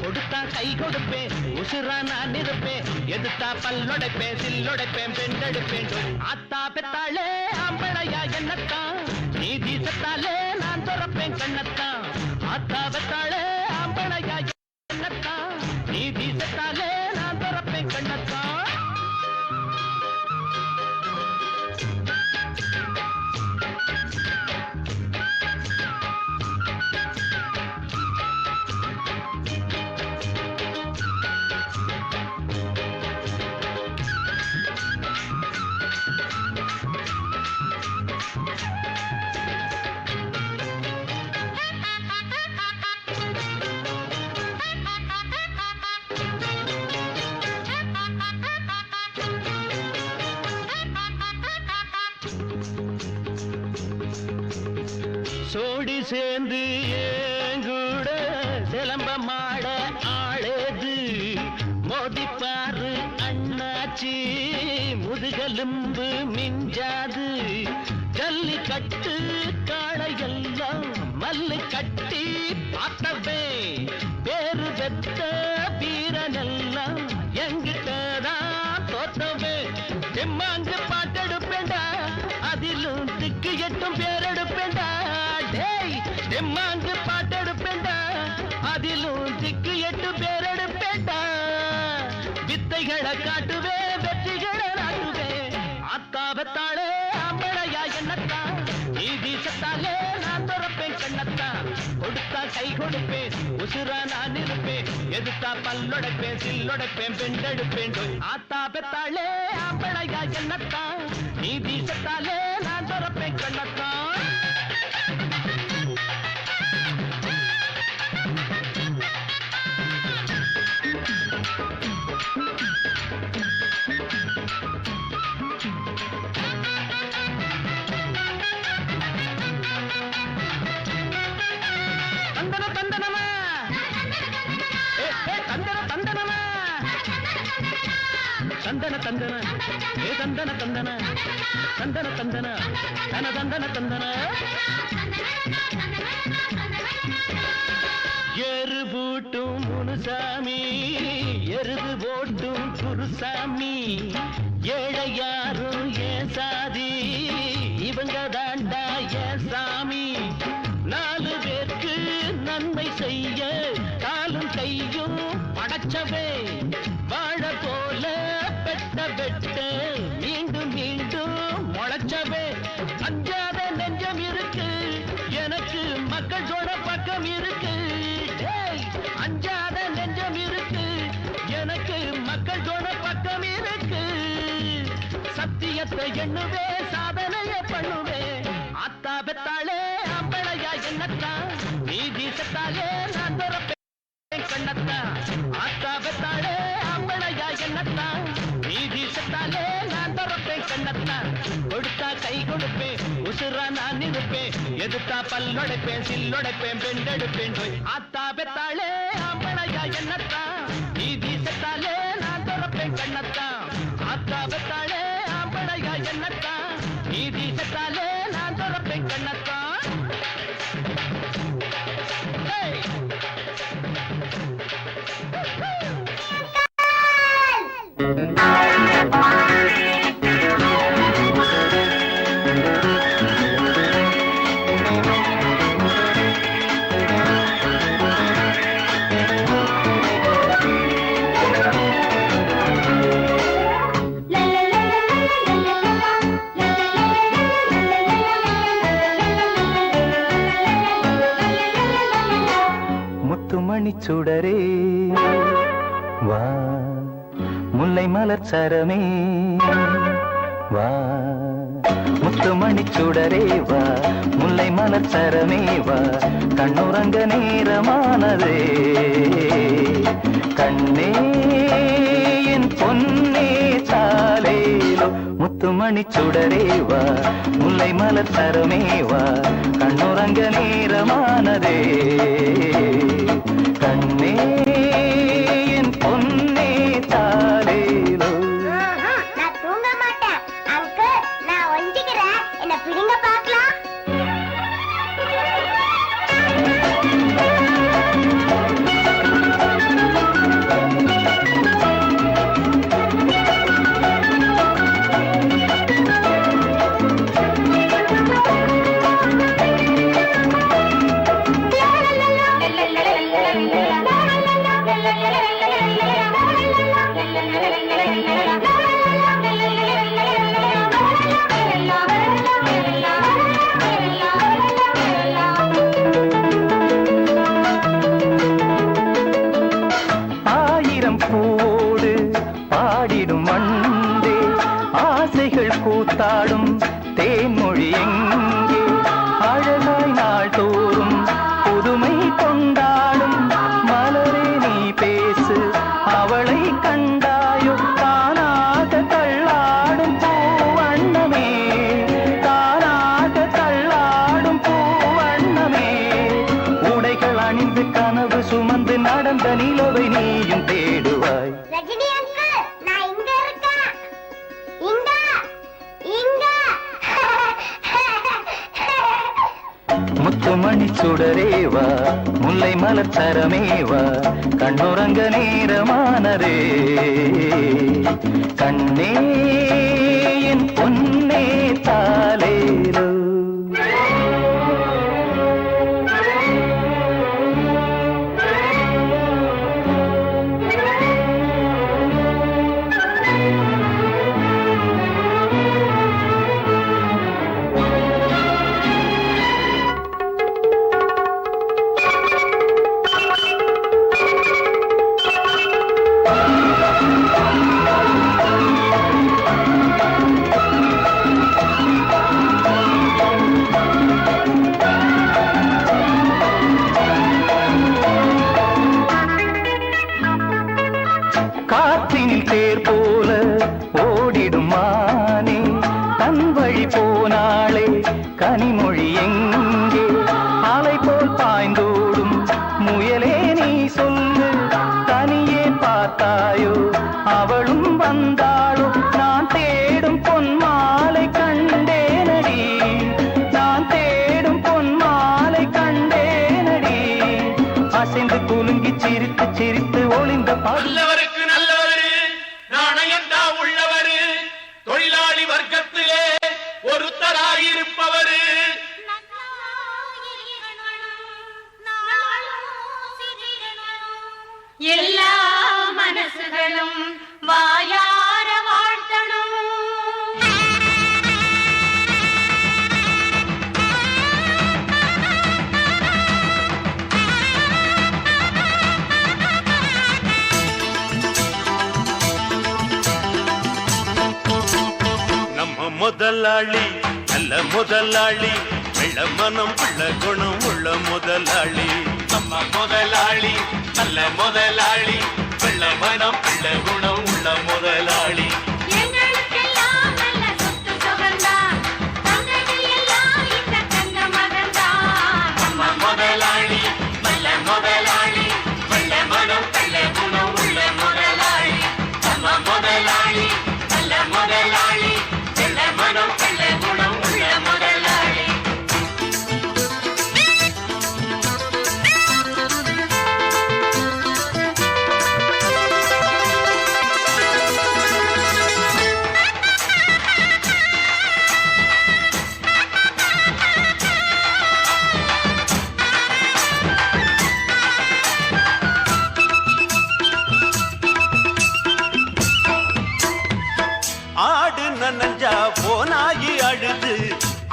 கொடுத்தா கை கொடுப்பேன் உசுரா நான் இருப்பேன் எதுத்தா பல்லொடைப்பேன் சில்லொடைப்பேன் பெண்டெடுப்பேன் ஆத்தா பெத்தாளே அம்பளையா என்னத்தான் நீதி செத்தாலே நான் துறப்பேன் கண்ணத்தான் ஆத்தா பெத்தாளே அம்பளையா என்னத்தான் நீதி செத்தாலே நான் துறப்பேன் கண்ணத்தான் சோடி சேர்ந்து ஏங்கூட சிலம்ப மாட ஆளேது மோதிப்பாரு அண்ணாச்சி முதுகெலும்பு மிஞ்சாது ஜல்லி கட்டு காளையெல்லாம் மல்லு கட்டி பார்த்தவே பேரு பெத்த வீரனெல்லாம் எங்கிட்டதான் தோத்தவே செம்மாங்கு பாட்டெடுப்பேண்டா அதிலும் திக்கு எட்டும் பேரெடுப்பேண்டா எம்மாங்கு பாட்டெடுப்பேண்டா அதிலும் திக்கு எட்டு பேரெடுப்பேண்டா வித்தைகளை காட்டுவே வெற்றிகளை நாட்டுவே ஆத்தாபத்தாளே அம்பளையா என்னத்தான் நீதி சத்தாலே நான் துறப்பேன் கண்ணத்தான் கொடுத்தா கை கொடுப்பேன் உசுரா நான் இருப்பேன் எதுத்தா பல்லொடைப்பேன் சில்லொடைப்பேன் பெண்டெடுப்பேன் ஆத்தா பெத்தாளே அம்பளையா என்னத்தான் நீதி சத்தாலே நான் துறப்பேன் கண்ணத்தான் தந்தன தந்தன ஏ தந்தன தந்தன தந்தன தந்தன தன தந்தன தந்தன எரு பூட்டும் முனுசாமி எருது போட்டும் குருசாமி ஏழை யாரும் ஏன் சாதி இவங்க தாண்டா ஏன் சாமி நாலு பேருக்கு நன்மை செய்ய காலும் கையும் படைச்சவே வாழ போல பெட்ட பெட்ட மீண்டும் மீண்டும் முளைச்சவே அஞ்சாத நெஞ்சம் இருக்கு எனக்கு மக்கள் சொட பக்கம் இருக்கு அஞ்சாத நெஞ்சம் இருக்கு எனக்கு மக்கள் சொட பக்கம் இருக்கு சத்தியத்தை எண்ணுவே சாதனைய பண்ணுவே ஆத்தா பெத்தாளே அம்பளையா என்னத்தான் நீதி செத்தாலே நான் துறப்பேன் கண்ணத்தான் ஆத்தா பெத்தாளே அம்பளையா என்னத்தான் நீதி செத்தாலே நான் துறப்பேன் கண்ணத்தான் கொடுத்தா கை கொடுப்பேன் உசுரா நான் இருப்பேன் எதுத்தா பல்லொடைப்பேன் சில்லொடைப்பேன் பெண்டெடுப்பேன் ஆத்தா பெத்தாளே அம்பளையா என்னத்தான் நீதி செத்தாலே நான் துறப்பேன் கண்ணத்தான் ஆத்தா பெத்தாளே அம்பளையா என்னத்தான் நீதி செத்தாலே நான் துறப்பேன் கண்ணத்தான் சுடரே வா முல்லை மலர் சரமே வா முத்துமணி சுடரே வா முல்லை மலர் சரமே வா கண்ணுறங்க நேரமானதே கண்ணே என் பொன்னே சாலேலோ முத்துமணி சுடரே வா முல்லை மலர் சரமே வா கண்ணுறங்க நேரமானதே கண்ணே என் பொன்னே தாலேலோ. நான் தூங்க மாட்டேன் அங்கிள், நான் ஒஞ்சிக்கிறேன், என்ன பிடிங்க பார்க்கலாம். கூத்தாடும் தேன்மொழி எங்கே அழகாய் நாள் தோறும் புதுமை கொண்டாடும் மலரே நீ பேசு அவளை கண்டாயோ தானாக தள்ளாடும் பூவண்ணமே தானாக தள்ளாடும் பூவண்ணமே உடைகள் அணிந்து கனவு சுமந்து நடந்த நிலவை நீயும் தேடுவாய். ரஜினி அங்கிள் நான் இங்க இருக்கேன் இங்க இங்க முத்துமணி சுடரேவா முல்லை மலர் சரமேவா கண்ணுறங்க நேரமானதே கண்ணே என் பொன்னே தாலேலோ. காற்றினில் தேர் போல ஓடிடும் மானே தன் வழி போனாளே கனிமொழி எங்கே அலை போல் பாய்ந்தோடும் முயலே நீ சொல்லு தனியே பார்த்தாயோ அவளும் வந்தாளோ நான் தேடும் பொன் மாலை கண்டேனடி நான் தேடும் பொன் மாலை கண்டேனடி அசைந்து குலுங்கி சிரித்து சிரித்து ஒளிந்த நல்லவருக்கு நல்லவரு நாணயந்தா உள்ளவரு தொழிலாளி வர்க்கத்திலே ஒருத்தராயிருப்பவரு எல்லா மனசுகளும் வாயார வாழ்த்தணும். நம்ம முதலாளி நல்ல முதலாளி வெள்ள மனம் உள்ள குணம் உள்ள முதலாளி நம்ம முதலாளி நல்ல முதலாளி வெள்ள மனம் உள்ள குணம் உள்ள முதலாளி எங்களுக்கெல்லாம் நல்ல சொத்து சுகந்தான் தங்கங்கள் எல்லாம் இந்த தங்க மகன்தான். நம்ம முதலாளி நல்ல முதலாளி வெள்ள மனம் உள்ள குணம் உள்ள முதலாளி நம்ம முதலாளி நல்ல முதலாளி வெள்ள மனம் உள்ள குணம் உள்ள முதலாளி. ஆடு நனஞ்சா போனாயி அழுது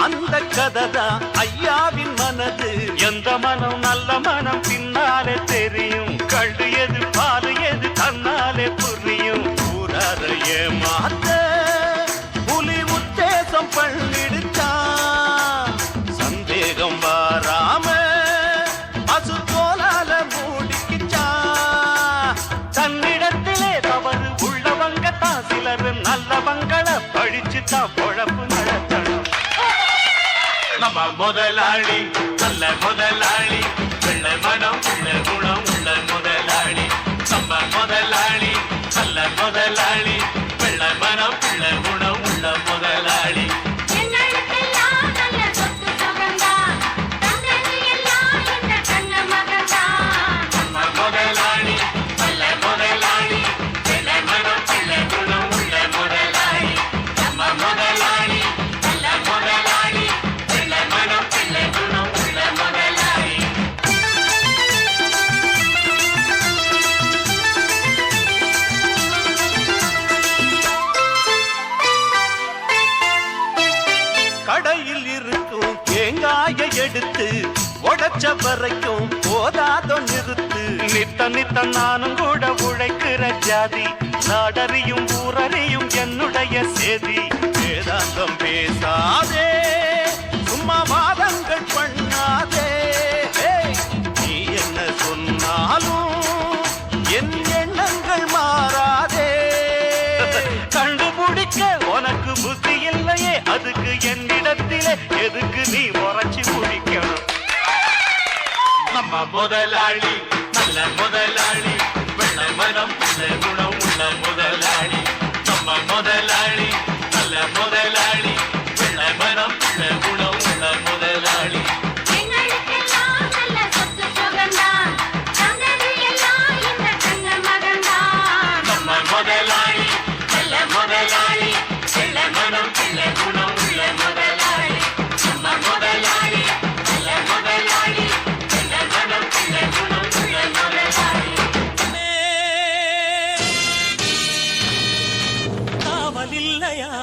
அந்த கதைதான் ஐயாவின் மனது எந்த மனம் நல்ல மனம் பின்னாலே தெரியும் கண்டு எது பாலு எது தன்னாலே புரியும் கூறாத ஏமாத்த புலி உத்தேசம் பண்ணிடுச்சான் சந்தேகம் வாராம பசு தோலால மூடிக்குச்சான் தன்னிடத்திலே தவறு உள்ளவங்க தான் சிலர் நல்லவங்களை பழிச்சு தான் பொழப்பு நடத்தணும் நம்ம முதலாளி நல்ல முதலாளி வெள்ள மனம் உள்ள குணம் உள்ள முதலாளி நம்ம முதலாளி நல்ல முதலாளி வெள்ள மனம் உள்ள குணம் உள்ள முதலாளி எங்களுக்கெல்லாம் நல்ல சொத்து சுகந்தான் தங்கங்கள் எல்லாம் இந்த தங்க மகன்தான். நம்ம முதலாளி நல்ல முதலாளி வெள்ள மனம் உள்ள குணம் உள்ள முதலாளி நம்ம முதலாளி நல்ல முதலாளி வெள்ள மனம் உள்ள குணம் உள்ள முதலாளி. கடையில் இருக்கும் தேங்காயை எடுத்து உடைச்ச வரைக்கும் போதாதோ நிறுத்து நித்த நித்த நானும் கூட உழைக்கிற ஜாதி நாடறியும் ஊரறியும் என்னுடைய சேதி வேதாந்தம் பேசாதே, சும்மா வாதங்கள் பண்ணாதே. நீ என்ன சொன்னாலும் என் எண்ணங்கள் மாறாதே. கண்டுபிடிக்க உனக்கு புத்தி இல்லையே, அதுக்கு என்னிடத்திலே எதுக்கு நீ உரைச்சி முடிக்கணும்? நம்ம முதலாளி நல்ல முதலாளி, வெள்ள மனம் நல்ல குணம் உள்ள முதலாளி. நம்ம முதலாளி நல்ல முதலாளி, வெள்ள மனம் நல்ல குணம் உள்ள முதலாளி. எங்களுக்கெல்லாம் நல்ல சொத்து சுகந்தான், தந்தது எல்லாம் இந்த தங்க மகன்தான். நம்ம முதலாளி நல்ல முதலாளி, வெள்ள மனம் நல்ல குணம் உள்ள முதலாளி. நம்ம முதலாளி நல்ல முதலாளி, வெள்ள மனம் நல்ல குணம் உள்ள முதலாளி. காவல் இல்லையா?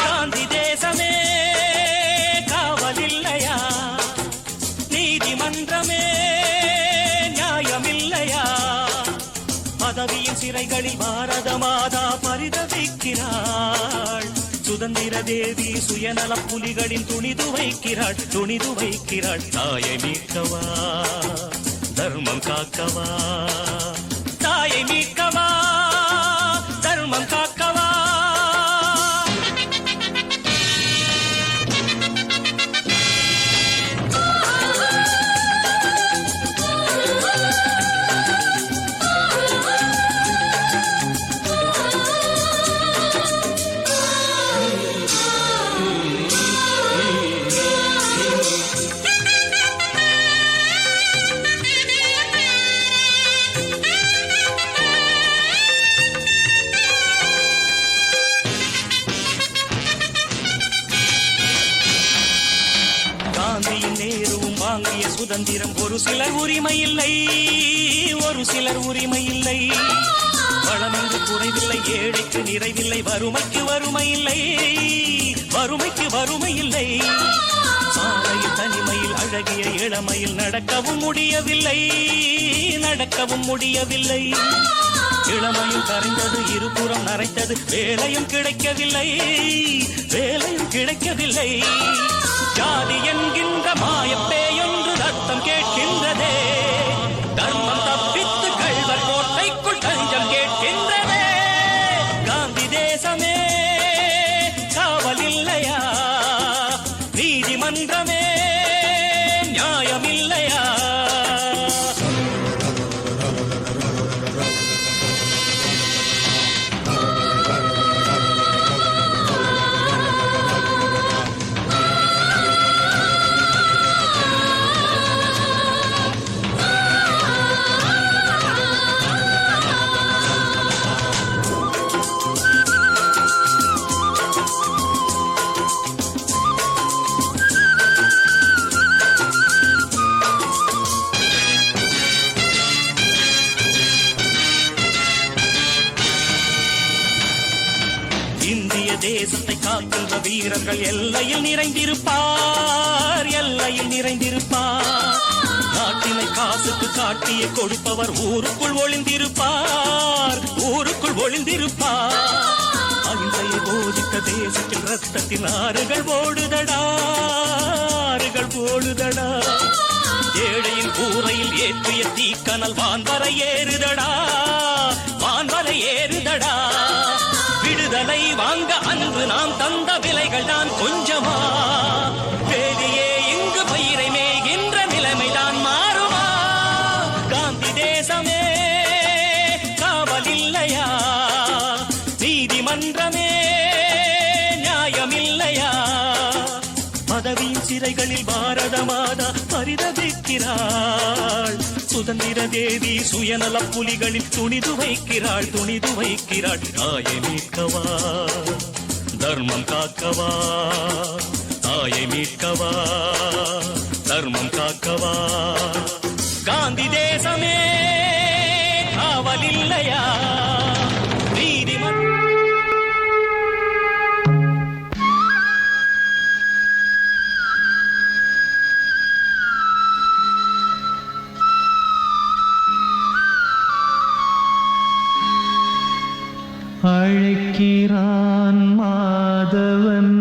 காந்தி தேசமே காவல் இல்லையா? நீதிமன்றமே நியாயமில்லையா? பதவியின் சிறைகளில் பாரத மாதா பரிதவிக்கிறாள். சுதந்திர தேவி சுயநல புலிகளின் துணிது வைக்கிறாள். தாயை மீட்கவா, தர்மம் காக்கவா, தாயை மீட்கவா, தர்மம் காக்கவா. காந்தியும் நேருவும் வாங்கிய சுதந்திரம் ஒரு சிலர் உரிமை இல்லை, ஒரு சிலர் உரிமை இல்லை. வளமென்று குறைவில்லை, ஏழைக்கு நிறைவில்லை, வறுமைக்கு வறுமை இல்லை, வறுமைக்கு வறுமை இல்லை. சாலையில் தனிமையில் அழகிய இளமையில் நடக்கவும் முடியவில்லை, நடக்கவும் முடியவில்லை. இளமையும் கரைந்தது, இருபுறம் நரைத்தது, வேலையும் கிடைக்கவில்லை, வேலையும் கிடைக்கவில்லை. ஜாதி என்கின்ற மாயப்பேயொன்று ரத்தம் கேட்கின்றதே, தர்மம் தப்பித்து கள்வர் கோட்டைக்குள் தஞ்சம் கேட்கின்றதே. காந்தி தேசமே காவல் இல்லையா? நீதிமன்றமே நியாயமில்லையா? இந்திய தேசத்தை காக்கின்ற வீரர்கள் எல்லையில் நிறைந்திருப்பார், எல்லையில் நிறைந்திருப்பார். நாட்டினை காசுக்கு காட்டிய கொடுப்பவர் ஊருக்குள் ஒளிந்திருப்பார், ஊருக்குள் ஒளிந்திருப்பார். அகிம்சையை போதித்த தேசத்தில் ரத்தத்தின் ஆறுகள் ஓடுதடா, ஆறுகள் ஓடுதடா. ஏழையின் கூரையில் ஏற்றிய தீக்கனல் வான்வரை ஏறுதடா, வான்வரை ஏறுதடா. விடுதலை வாங்க அன்று நாம் தந்த விலைகள் தான் கொஞ்சமா? வேதியே இங்கு பயிரை மேய்கின்ற நிலைமைதான் மாறுமா? காந்தி தேசமே காவல் இல்லையா? நீதிமன்றமே நியாயமில்லையா? பதவியின் சிறைகளில் பாரத மாதா பரிதவிக்கிறாள். சுதந்திர தேவி சுயநல புலிகளில் துணிது வைக்கிறாள். தாயை மீட்கவா, தர்மம் காக்கவா தாயை மீட்கவா தர்மம் காக்கவா காந்தி தேசமே காவல் இல்லையா நீதிமன்றம் அழைக்கிறான் மாதவன்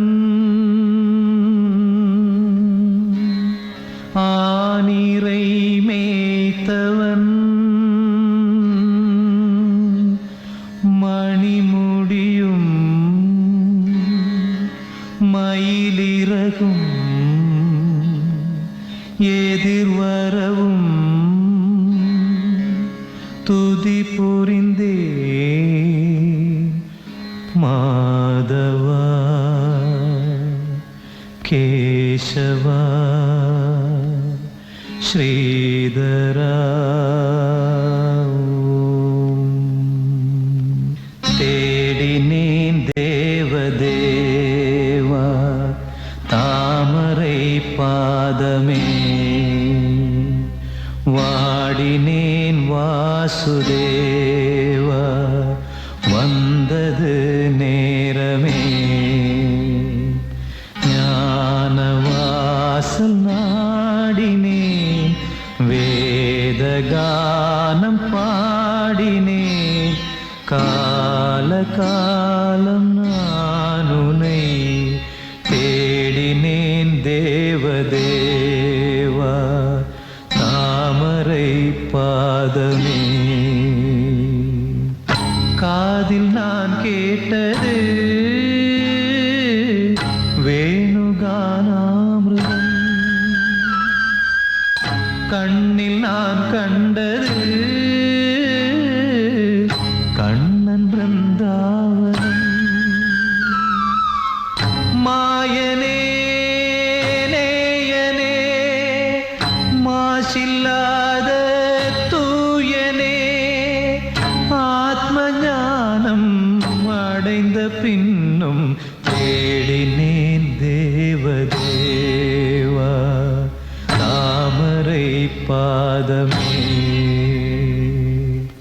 ஆனிரை மேய்த்தவன் மணிமுடியும் மயிலிறகும் எதிர்வரவும் துதி புரிந்தே மாதவா கேசவா ஸ்ரீதரா தேடினேன் தேவதேவா தாமரை பாதமே வாடினேன் வாசுதேவா வந்தது நேரமே ஞானவாசல் நாடினேன் வேதகானம் பாடினேன் காலகாலம் நானுனை தேடினேன் தேவதேவா தாமரை பாதமே காதில் நான் கேட்டது வேணுகானாமிருதம் கண்ணில் நான் கண்டது கண்ணன் பிருந்தாவனம் மாயனே நேயனே மாசில்லாத தூயனே ஆத்மஞானம் அடைந்த பின்னும் தேடினேன் தேவதேவா தாமரை பாதமே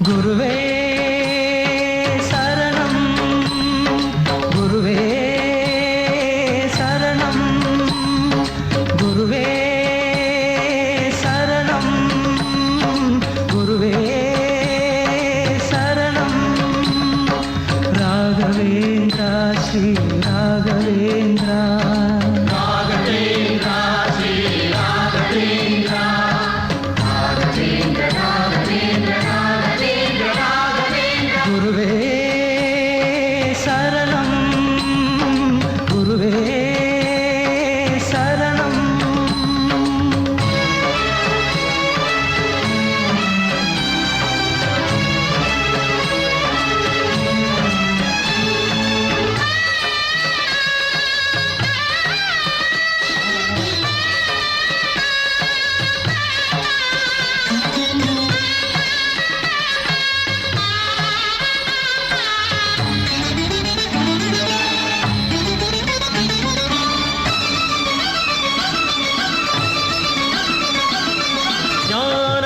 குருவே சரணம் குருவே சரணம் குருவே சரணம் குருவே சரணம் ராகவேந்திரா ஸ்ரீ ராகவேந்திரா ராகவேந்திரா ஸ்ரீ ராகவேந்திரா குருவே சரணம் குருவே சரணம்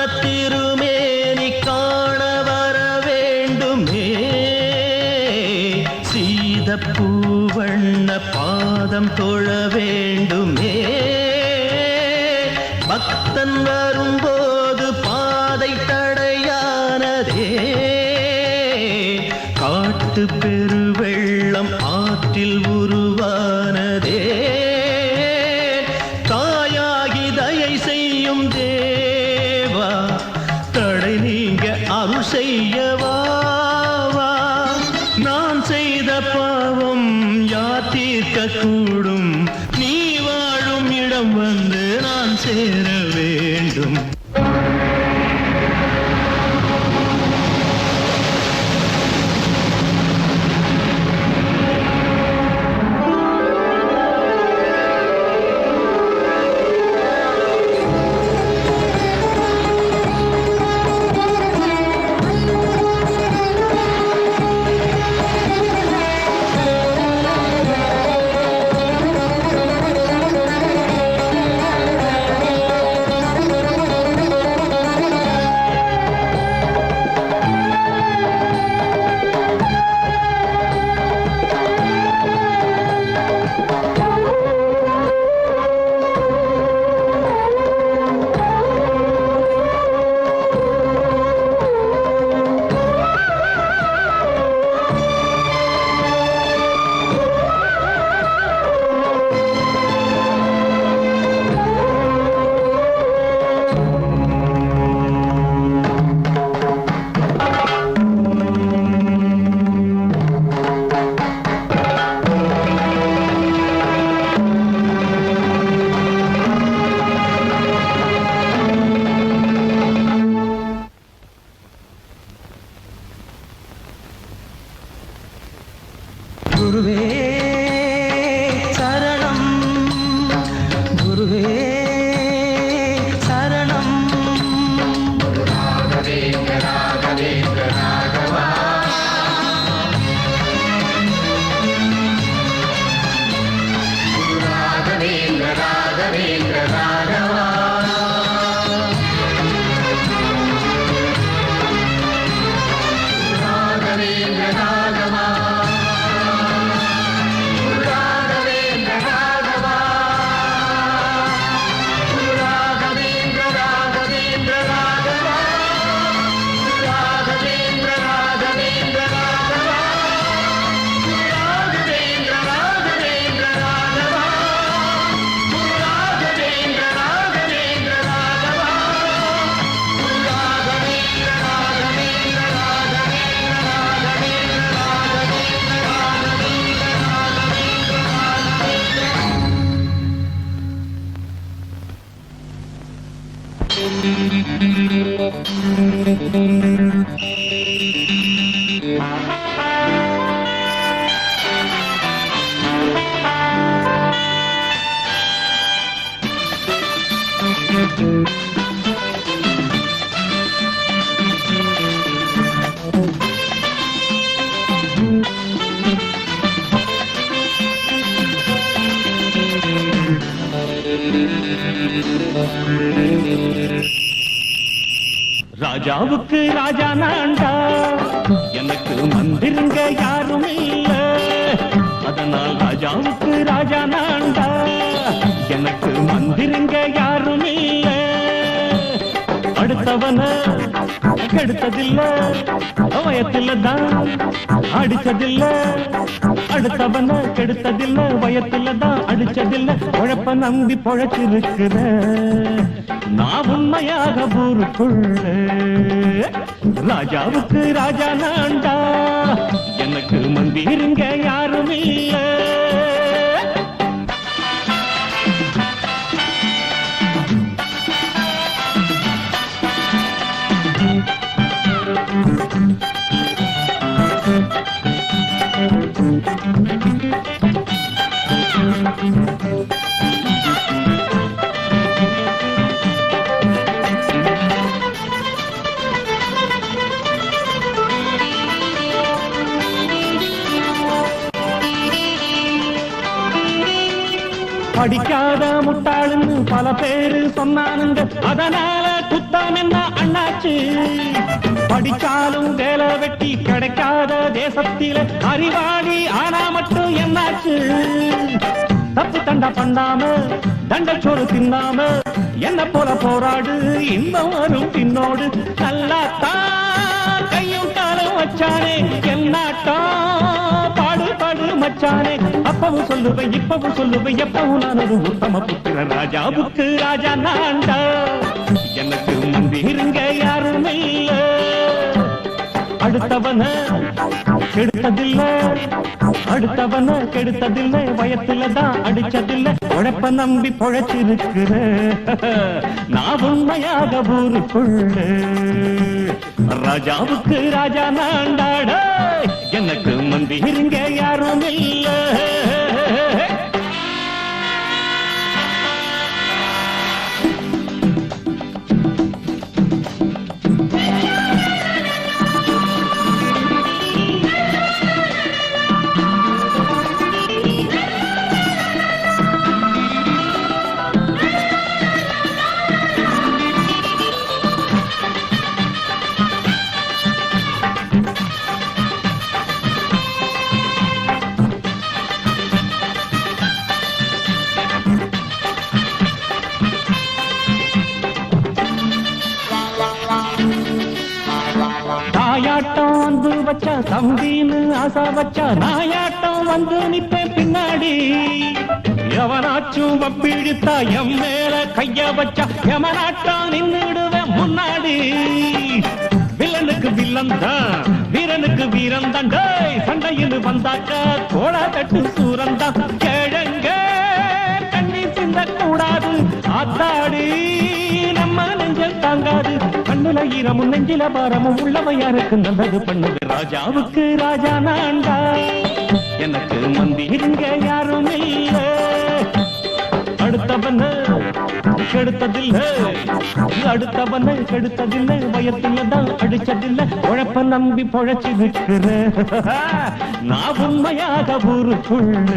ஞானத்திருமேனி காண வர வேண்டுமே சீதப்பூவண்ண பாதம் தொழ வேண்டுமே பக்தன் வரும்போது பாதை தடையானதே காட்டு பெருவெள்ளம் ஆற்றில் உருவானதே தாயாகி தயை செய்யும் தேவா தடை நீங்க அருள் செய்யவா நான் செய்த பாவம் யார் தீர்க்க கூடும் நீ வாழும் இடம் வந்து நான் சேர வேண்டும் குருவே சரணம் குருவே சரணம் ராகவேந்திர ராகவேந்திர ராகவா ராகவேந்திர ராகவேந்திர ராகவா ராகவேந்திர ராகவா ராகவேந்திர ராகவா ராகவேந்திர ராகவேந்திர ராகவா ராகவேந்திர ராகவேந்திர ராகவா ராகவேந்திர ராகவேந்திர ராகவா ராகவேந்திர ராகவேந்திர ராகவா ராகவேந்திர ராகவேந்திர ராஜாவுக்கு ராஜா நான்டா எனக்கு மந்திருங்க யாரும் இல்ல அதனால் ராஜாவுக்கு ராஜா நான்டா எனக்கு மந்திருங்க யாரும் இல்ல அடுத்தவன கெடுத்ததில்ல வயத்தில்தான் அடிச்சதில்ல அடுத்தவன கெடுத்ததில்ல வயத்தில்தான் அடிச்சதில்ல உழப்ப நம்பி பொழைச்சிருக்கிற நான் உண்மையாக ஊருக்குள்ள ராஜாவுக்கு ராஜா நான்டா எனக்கு மந்திருங்க யாரும் இல்ல படிக்காத முட்டாளுன்னு பல பேரு சொன்னானுங்க அதனால குத்தம் என்ன அண்ணாச்சு படிச்சாலும் வேலை வெட்டி கிடைக்காத தேசத்தில அறிவாளி ஆனா மட்டும் என்னாச்சு தப்பு தண்டா பண்ணாம தண்டச்சோறு தின்னாம என்ன போல போராடு இன்பம் வரும் பின்னோடு நல்லாத்தான் கையும் காலம் வச்சானே என்னாட்டா பாடு பாடு மச்சானே அப்பவும் சொல்லுவேன் இப்பவும் சொல்லுவேன் எப்பவும் நான் ஒரு உத்தம புத்திர ராஜாவுக்கு ராஜா நான்டா எனக்கு மந்திருங்க யாரும் இல்ல அடுத்தவன கெடுத்ததில்ல அடுத்தவன கெடுத்ததில்லை வயத்தில்தான் அடிச்சதில்லை உழைப்ப நம்பி பொழைச்சிருக்கிற நான் உண்மையாக ஊருக்குள்ள ராஜாவுக்கு ராஜா நான்டாட எனக்கு மந்திருங்க யாரும் இல்ல தாயாட்டம் வந்து வச்சா தம்பின்னு ஆசா வச்சா நாயாட்டம் வந்து நிப்பேன் பின்னாடி எவனாச்சும் வப்பிடித்தா எம் மேல கைய வச்சா எவனாட்டம் நின்னுடுவேன் முன்னாடி வில்லனுக்கு வில்லன் தான் வீரனுக்கு வீரன் தான் சண்டையில் வந்தாக்கா கோடா கட்டு சூரன் தான் கிழங்க கண்ணி சிந்த கூடாது ஆத்தாடி நம்ம நெஞ்சல் தாங்காது கண்ணுல ஈரமும் நெஞ்சில பாரமும் உள்ளவ யாருக்கு நல்லது பண்ணுது ராஜாவுக்கு ராஜா நான்டா எனக்கு மந்திருங்க யாரும் இல்ல அடுத்தவன கெடுத்ததில்ல அடுத்தவன கெடுத்ததில்ல வயத்துலதான் அடிச்சதில்ல உழப்ப நம்பி பொழைச்சு நிற்கிற நான் உண்மையாக ஊருக்குள்ள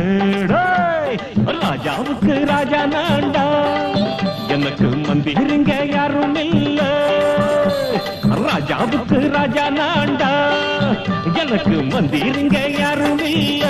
ராஜாவுக்கு ராஜா நான்டா எனக்கு மந்திருங்க யாரும் இல்ல ராஜாவுக்கு ராஜா நான்டா எனக்கு மந்திருங்க யாரும் இல்ல